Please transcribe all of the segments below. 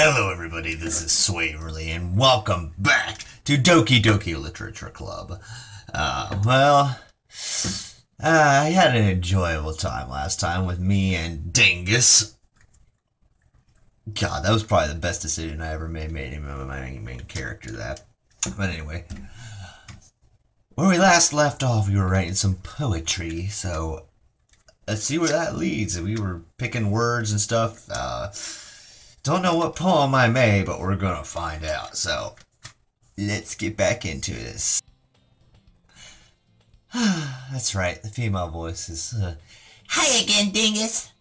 Hello everybody, this is Swaverly, and welcome back to Doki Literature Club. I had an enjoyable time last time with me and Dingus. God, that was probably the best decision I ever made him my main character that. But anyway, where we last left off, we were writing some poetry, so let's see where that leads. We were picking words and stuff. Don't know what poem I made, but we're gonna find out. So, let's get back into this. That's right, the female voice is... Hi again, Dingus.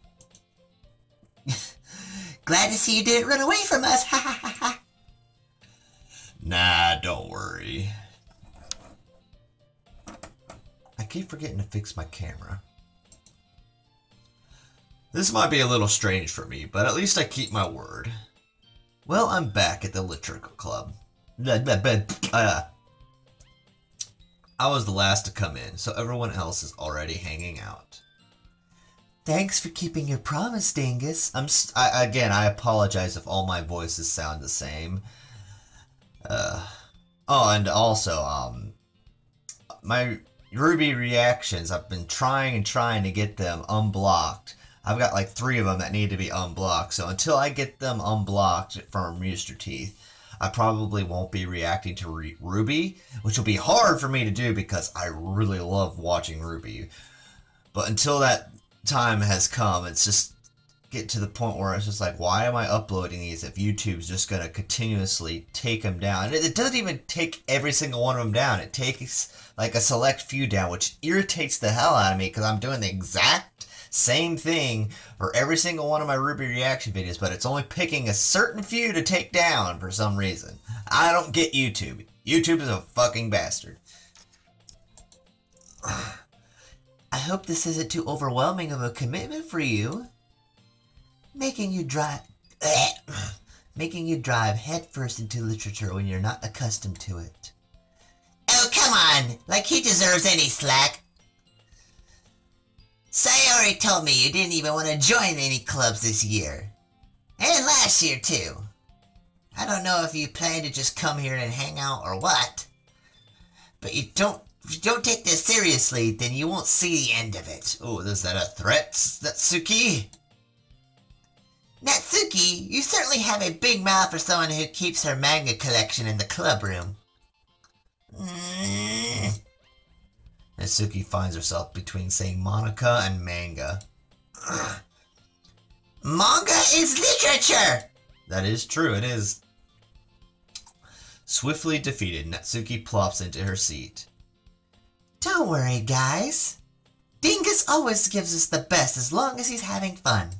Glad to see you didn't run away from us. Ha ha ha ha. Nah, don't worry. I keep forgetting to fix my camera. This might be a little strange for me, but at least I keep my word. Well, I'm back at the Literature Club. I was the last to come in, so everyone else is already hanging out. Thanks for keeping your promise, Dingus. I apologize if all my voices sound the same. And also, my Ruby reactions, I've been trying to get them unblocked. I've got like 3 of them that need to be unblocked, so until I get them unblocked from Rooster Teeth, I probably won't be reacting to Ruby, which will be hard for me to do because I really love watching Ruby. But until that time has come, it's just get to the point where it's just like, why am I uploading these if YouTube's just going to continuously take them down? And it doesn't even take every single one of them down. It takes like a select few down, which irritates the hell out of me because I'm doing the exact same thing for every single one of my Ruby reaction videos, but it's only picking a certain few to take down for some reason. I don't get YouTube. YouTube is a fucking bastard. I hope this isn't too overwhelming of a commitment for you. Making you drive headfirst into literature when you're not accustomed to it. Oh, come on! Like he deserves any slack. Sayori told me you didn't even want to join any clubs this year. And last year, too. I don't know if you plan to just come here and hang out or what. But if you don't take this seriously, then you won't see the end of it. Oh, is that a threat, Natsuki? Natsuki, you certainly have a big mouth for someone who keeps her manga collection in the club room. Natsuki finds herself between saying Monica and manga. Manga is literature! That is true, it is. Swiftly defeated, Natsuki plops into her seat. Don't worry, guys. Dingus always gives us the best as long as he's having fun.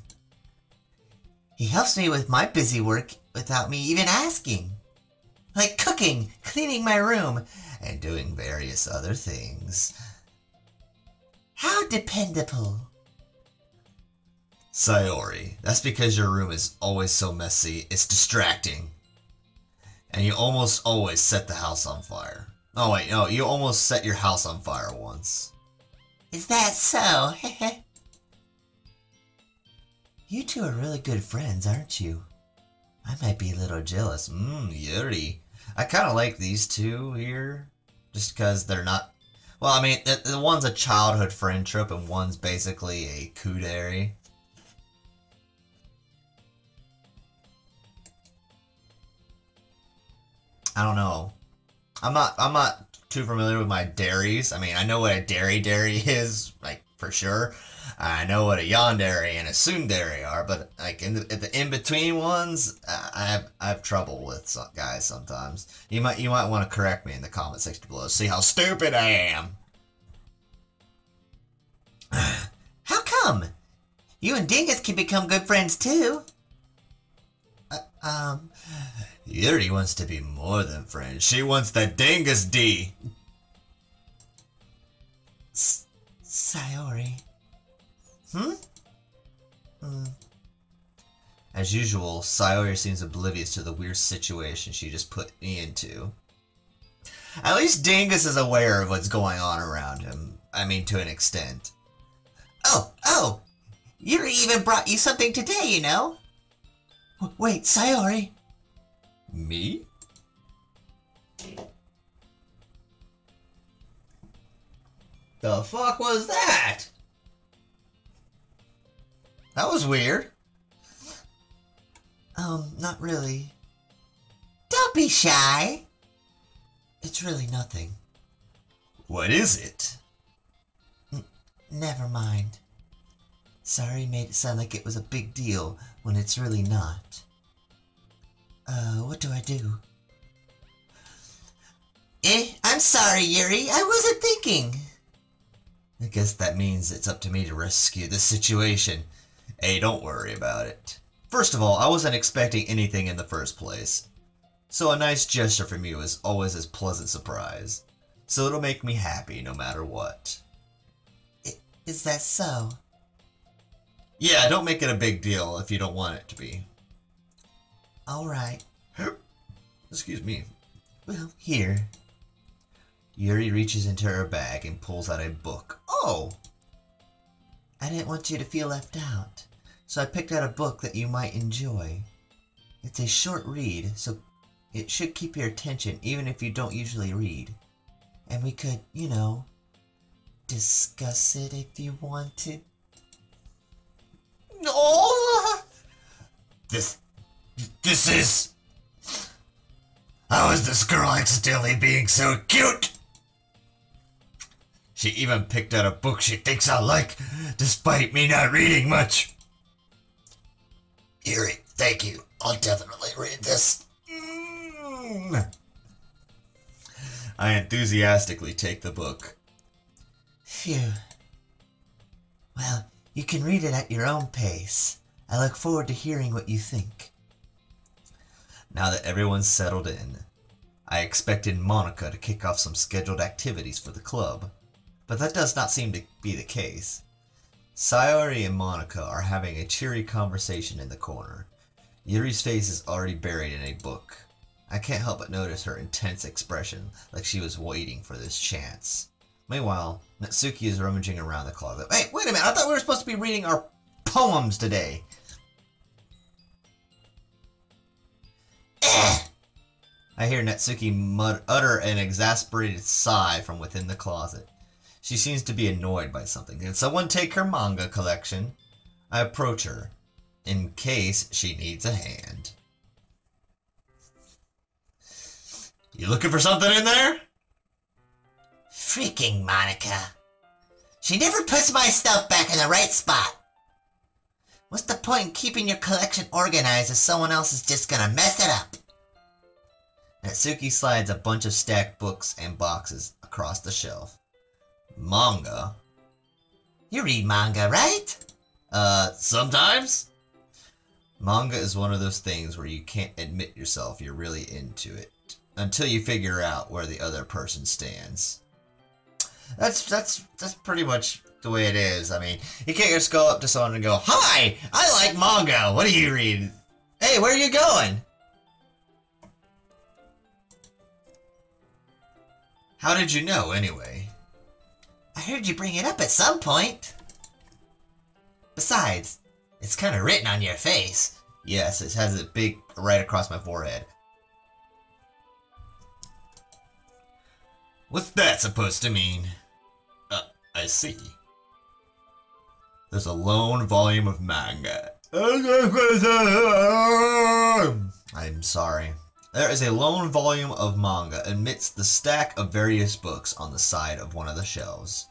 He helps me with my busy work without me even asking. Like cooking, cleaning my room, and doing various other things. How dependable. Sayori, that's because your room is always so messy, it's distracting. And you almost always set the house on fire. Oh wait, no, you almost set your house on fire once. Is that so? You two are really good friends, aren't you? I might be a little jealous. Yuri. I kind of like these two here. Just because they're not... Well, I mean, the one's a childhood friendship and one's basically a kuderi. I don't know. I'm not too familiar with my dairies. I mean, I know what a dairy is, like, for sure. I know what a yandere and a tsundere are, but like the in-between ones, I have trouble with some guys sometimes. You might want to correct me in the comment section below. See how stupid I am. How come? You and Dingus can become good friends too. Yuri wants to be more than friends. She wants the Dingus D. Sayori. As usual, Sayori seems oblivious to the weird situation she just put me into. At least Dingus is aware of what's going on around him. I mean, to an extent. Oh! Yuri even brought you something today, you know? Wait, Sayori. Me? The fuck was that? That was weird. Not really. Don't be shy. It's really nothing. What is it? Never mind. Sorry made it sound like it was a big deal when it's really not. What do I do? I'm sorry, Yuri. I wasn't thinking. I guess that means it's up to me to rescue this situation. Hey, don't worry about it. First of all, I wasn't expecting anything in the first place. So a nice gesture from you is always a pleasant surprise. So it'll make me happy no matter what. Is that so? Yeah, don't make it a big deal if you don't want it to be. Alright. Excuse me. Well, here. Yuri reaches into her bag and pulls out a book. Oh! I didn't want you to feel left out, so I picked out a book that you might enjoy. It's a short read, so it should keep your attention even if you don't usually read. And we could, discuss it if you wanted. No! This is... How is this girl accidentally being so cute? She even picked out a book she thinks I like, despite me not reading much. Yuri, thank you. I'll definitely read this. I enthusiastically take the book. Phew. Well, you can read it at your own pace. I look forward to hearing what you think. Now that everyone's settled in, I expected Monica to kick off some scheduled activities for the club, but that does not seem to be the case. Sayori and Monica are having a cheery conversation in the corner. Yuri's face is already buried in a book. I can't help but notice her intense expression, like she was waiting for this chance. Meanwhile, Natsuki is rummaging around the closet. Hey, wait a minute, I thought we were supposed to be reading our poems today. I hear Natsuki utter an exasperated sigh from within the closet. She seems to be annoyed by something. Can someone take her manga collection? I approach her, in case she needs a hand. You looking for something in there? Freaking Monica. She never puts my stuff back in the right spot. What's the point in keeping your collection organized if someone else is just gonna mess it up? Natsuki slides a bunch of stacked books and boxes across the shelf. Manga? You read manga, right? Sometimes? Manga is one of those things where you can't admit yourself you're really into it until you figure out where the other person stands. That's pretty much the way it is. I mean, you can't just go up to someone and go, "Hi, I like manga. What do you read? Hey, where are you going?" How did you know, anyway? I heard you bring it up at some point. Besides, it's kind of written on your face. Yes, it has it big right across my forehead. What's that supposed to mean? I see. There's a lone volume of manga. I'm sorry. There is a lone volume of manga amidst the stack of various books on the side of one of the shelves.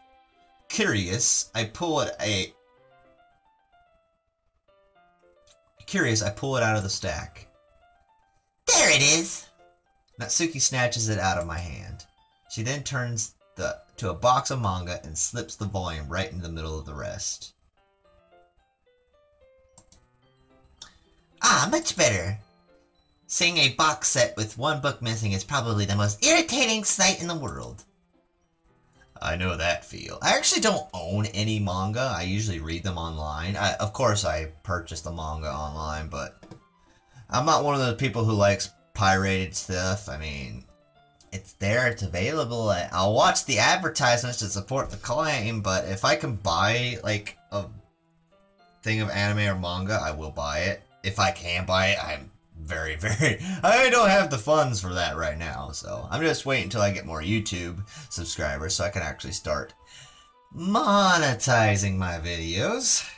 Curious, I pull it out of the stack. There it is! Natsuki snatches it out of my hand. She then turns to a box of manga and slips the volume right in the middle of the rest. Ah, much better. Seeing a box set with one book missing is probably the most irritating sight in the world. I know that feel. I actually don't own any manga. I usually read them online. Of course, I purchase the manga online, but I'm not one of those people who likes pirated stuff. I mean, it's there, it's available. I'll watch the advertisements to support the claim, but if I can buy, like, a thing of anime or manga, I will buy it. if I can buy it, I'm very, I don't have the funds for that right now, so I'm just waiting until I get more YouTube subscribers so I can actually start monetizing my videos.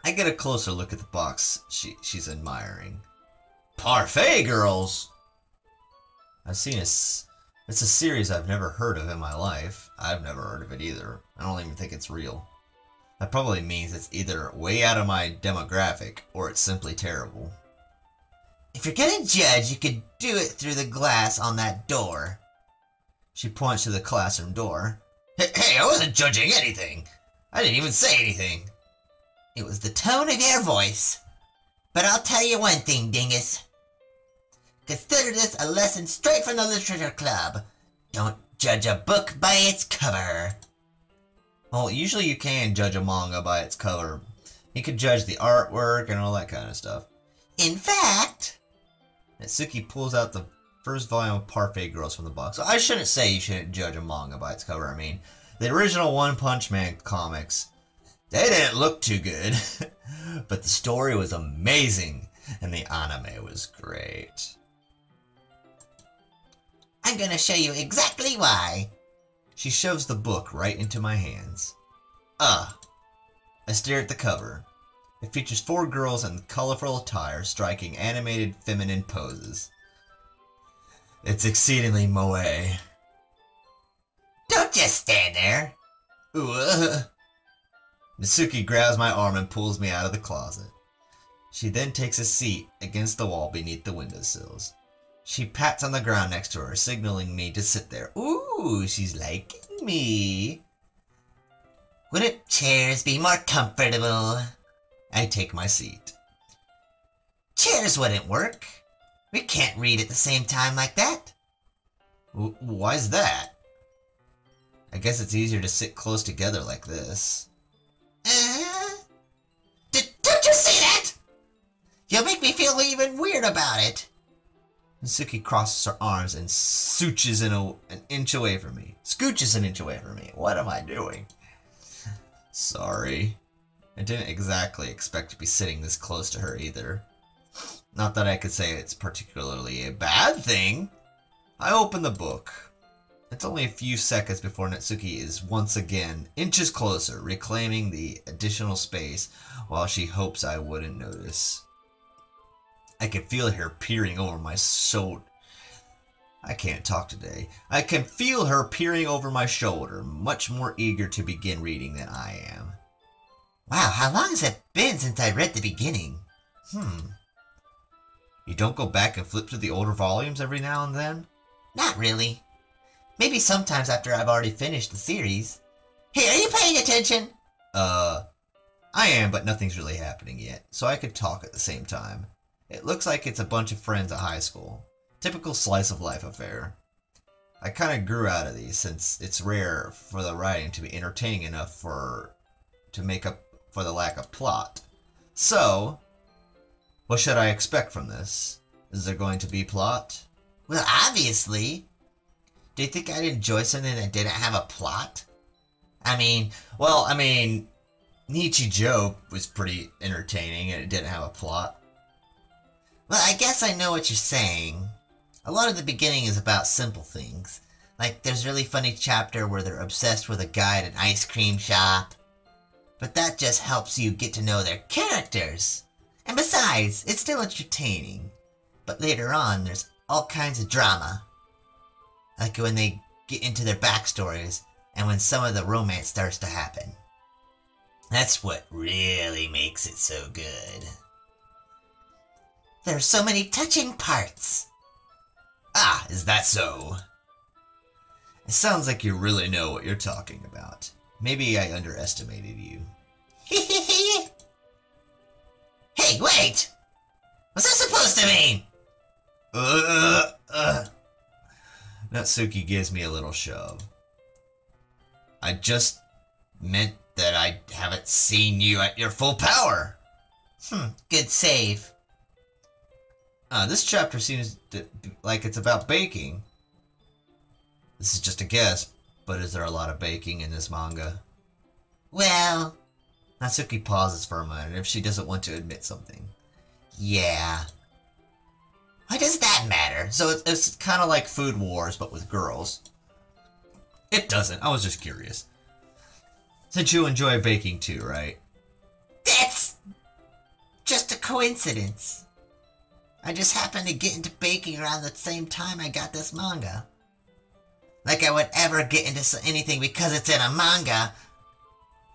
I get a closer look at the box she's admiring. Parfait Girls! I've seen it's a series I've never heard of in my life. I've never heard of it either. I don't even think it's real. That probably means it's either way out of my demographic or it's simply terrible. If you're gonna judge, you could do it through the glass on that door. She points to the classroom door. Hey, I wasn't judging anything. I didn't even say anything. It was the tone of your voice. But I'll tell you one thing, Dingus. Consider this a lesson straight from the Literature Club. Don't judge a book by its cover. Well, usually you can judge a manga by its cover. You could judge the artwork and all that kind of stuff. In fact... Natsuki pulls out the first volume of Parfait Girls from the box. So I shouldn't say you shouldn't judge a manga by its cover. I mean, the original One Punch Man comics, they didn't look too good. But the story was amazing. And the anime was great. I'm gonna show you exactly why. She shoves the book right into my hands. I stare at the cover. It features 4 girls in colorful attire striking animated feminine poses. It's exceedingly moe. Don't just stand there. Natsuki grabs my arm and pulls me out of the closet. She then takes a seat against the wall beneath the windowsills. She pats on the ground next to her, signaling me to sit there. Ooh, she's liking me. Wouldn't chairs be more comfortable? I take my seat. Chairs wouldn't work. We can't read at the same time like that. Why's that? I guess it's easier to sit close together like this. Don't you see that? You'll make me feel even weird about it. Natsuki crosses her arms and scooches an inch away from me. Scooches an inch away from me. What am I doing? Sorry. I didn't exactly expect to be sitting this close to her either. Not that I could say it's particularly a bad thing. I open the book. It's only a few seconds before Natsuki is once again inches closer, reclaiming the additional space while she hopes I wouldn't notice. I can feel her peering over my shoulder. I can't talk today. I can feel her peering over my shoulder, much more eager to begin reading than I am. Wow, how long has it been since I read the beginning? You don't go back and flip through the older volumes every now and then? Not really. Maybe sometimes after I've already finished the series. Hey, are you paying attention? I am, but nothing's really happening yet, so I could talk at the same time. It looks like it's a bunch of friends at high school. Typical slice of life affair. I kind of grew out of these since it's rare for the writing to be entertaining enough to make up for the lack of plot. So, what should I expect from this? Is there going to be plot? Well, obviously. Do you think I'd enjoy something that didn't have a plot? I mean, Nichijou was pretty entertaining and it didn't have a plot. Well, I guess I know what you're saying. A lot of the beginning is about simple things. Like, there's a really funny chapter where they're obsessed with a guy at an ice cream shop. But that just helps you get to know their characters. And besides, it's still entertaining. But later on, there's all kinds of drama. Like when they get into their backstories and when some of the romance starts to happen. That's what really makes it so good. There's so many touching parts. Ah, is that so? It sounds like you really know what you're talking about. Maybe I underestimated you. Hey, wait! What's that supposed to mean? Natsuki gives me a little shove. I just meant that I haven't seen you at your full power. Good save. This chapter seems like it's about baking. This is just a guess, but is there a lot of baking in this manga? Well, Natsuki pauses for a moment if she doesn't want to admit something. Yeah. Why does that matter? So it's kind of like Food Wars, but with girls. It doesn't. I was just curious. Since you enjoy baking too, right? That's just a coincidence. I just happened to get into baking around the same time I got this manga. Like I would ever get into anything because it's in a manga.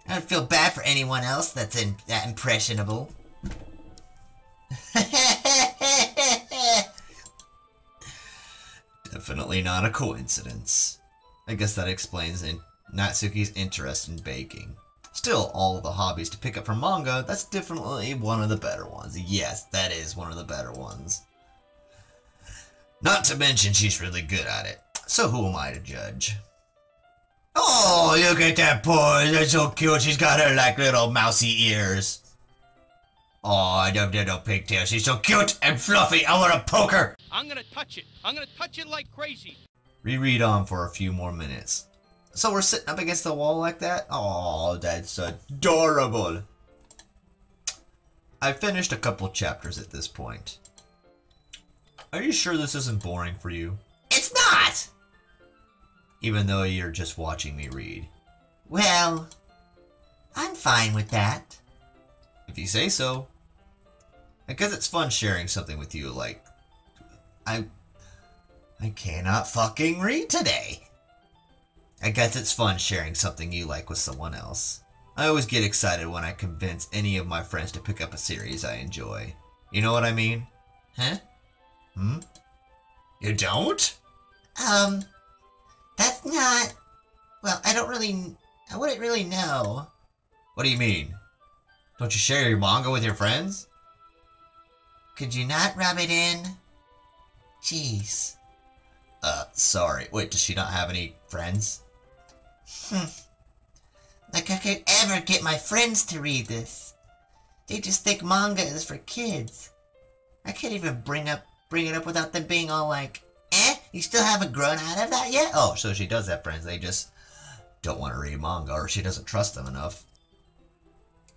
I don't feel bad for anyone else that's that impressionable. Definitely not a coincidence. I guess that explains Natsuki's interest in baking. Still, all of the hobbies to pick up from manga, that's definitely one of the better ones. Yes, that is one of the better ones. Not to mention she's really good at it. So who am I to judge? Oh, look at that boy. That's so cute. She's got her like little mousy ears. Oh, I love that little pigtail. She's so cute and fluffy. I want to poke her. I'm gonna touch it. I'm gonna touch it like crazy. Reread on for a few more minutes. So we're sitting up against the wall like that? Oh, that's adorable. I finished a couple chapters at this point. Are you sure this isn't boring for you? It's not! Even though you're just watching me read. Well, I'm fine with that. If you say so. I guess it's fun sharing something with you like... I cannot fucking read today. I guess it's fun sharing something you like with someone else. I always get excited when I convince any of my friends to pick up a series I enjoy. You know what I mean? Huh? Hmm? You don't? That's not... Well, I wouldn't really know. What do you mean? Don't you share your manga with your friends? Could you not rub it in? Jeez. Sorry. Wait, does she not have any friends? Like I could ever get my friends to read this. They just think manga is for kids. I can't even bring it up without them being all like, you still haven't grown out of that yet? Oh, so she does have friends. They just don't want to read manga, or she doesn't trust them enough.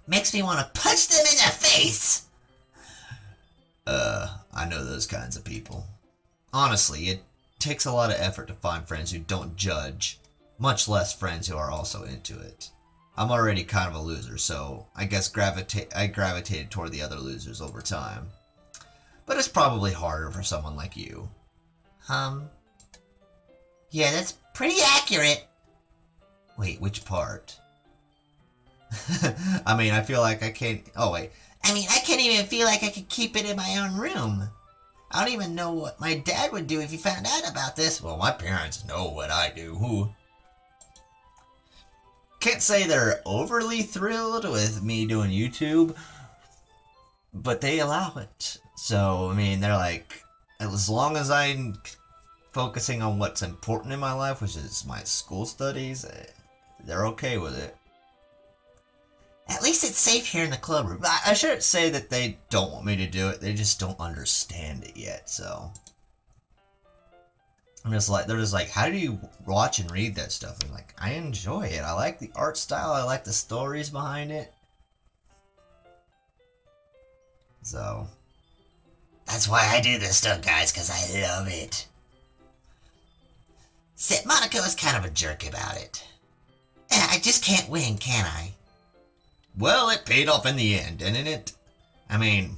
Makes me want to punch them in the face! I know those kinds of people. Honestly, it takes a lot of effort to find friends who don't judge, much less friends who are also into it. I'm already kind of a loser, so I guess I gravitated toward the other losers over time. But it's probably harder for someone like you. Yeah, that's pretty accurate. Wait, which part? I mean, I feel like I can't... Oh, wait. I mean, I can't even feel like I could keep it in my own room. I don't even know what my dad would do if he found out about this. Well, my parents know what I do. Can't say they're overly thrilled with me doing YouTube, but they allow it. So, I mean, they're like, as long as I'm focusing on what's important in my life, which is my school studies, they're okay with it. At least it's safe here in the club room. I shouldn't say that they don't want me to do it. They just don't understand it yet, so. They're just like, how do you watch and read that stuff? I'm like, I enjoy it. I like the art style. I like the stories behind it. So. That's why I do this stuff, guys, because I love it. Except Monaco is kind of a jerk about it. I just can't win, can I? Well, it paid off in the end, didn't it? I mean,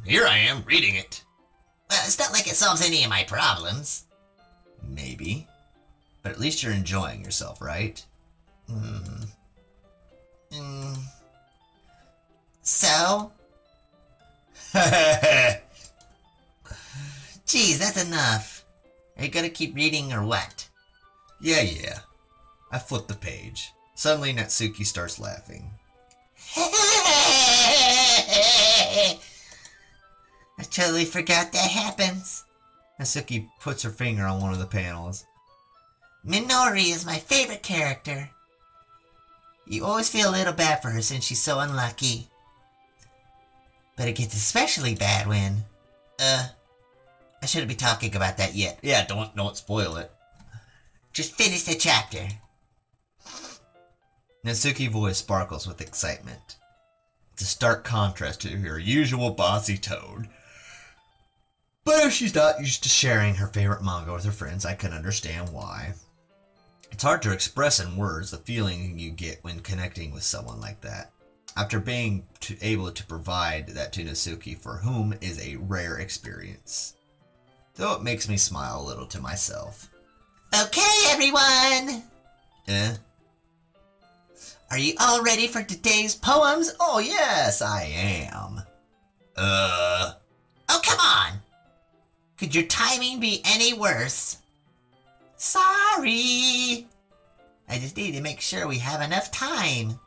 here I am reading it. Well, it's not like it solves any of my problems. Maybe. But at least you're enjoying yourself, right? So? Geez, that's enough. Are you gonna keep reading or what? Yeah. I flipped the page. Suddenly, Natsuki starts laughing. I totally forgot that happens. Natsuki puts her finger on one of the panels. Minori is my favorite character. You always feel a little bad for her since she's so unlucky. But it gets especially bad when... I shouldn't be talking about that yet. Yeah, don't spoil it. Just finish the chapter. Natsuki's voice sparkles with excitement. It's a stark contrast to her usual bossy tone. But if she's not used to sharing her favorite manga with her friends, I can understand why. It's hard to express in words the feeling you get when connecting with someone like that. After being able to provide that to Natsuki, for whom is a rare experience. Though it makes me smile a little to myself. Okay, everyone! Eh? Are you all ready for today's poems? Oh yes, I am. Oh, come on! Could your timing be any worse? Sorry! I just need to make sure we have enough time.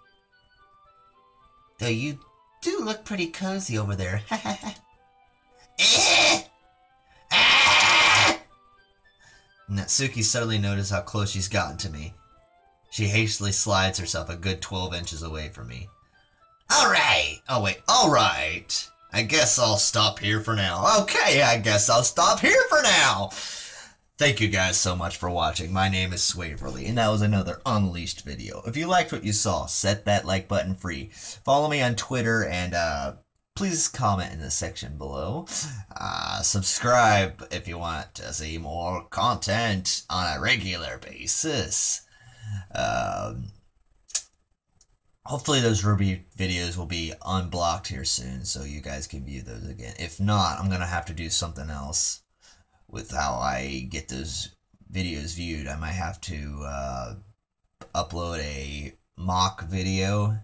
Though you do look pretty cozy over there. Natsuki suddenly noticed how close she's gotten to me. She hastily slides herself a good 12 inches away from me. Alright! Oh wait, alright! I guess I'll stop here for now. Okay, I guess I'll stop here for now! Thank you guys so much for watching. My name is Swaverly, and that was another Unleashed video. If you liked what you saw, set that like button free. Follow me on Twitter, and please comment in the section below. Subscribe if you want to see more content on a regular basis. Hopefully those Ruby videos will be unblocked here soon, so you guys can view those again. If not, I'm going to have to do something else with how I get those videos viewed. I might have to upload a mock video,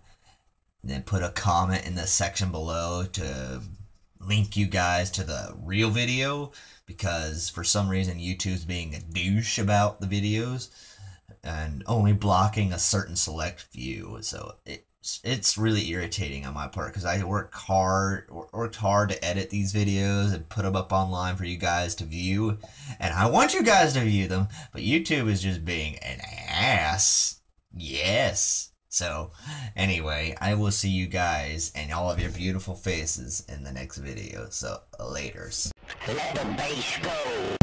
and then put a comment in the section below to link you guys to the real video, because for some reason YouTube's being a douche about the videos and only blocking a certain select few. So it's really irritating on my part, because I worked hard to edit these videos and put them up online for you guys to view, and I want you guys to view them, but YouTube is just being an ass. Yes. So anyway, I will see you guys and all of your beautiful faces in the next video. So laters. Let the bass go!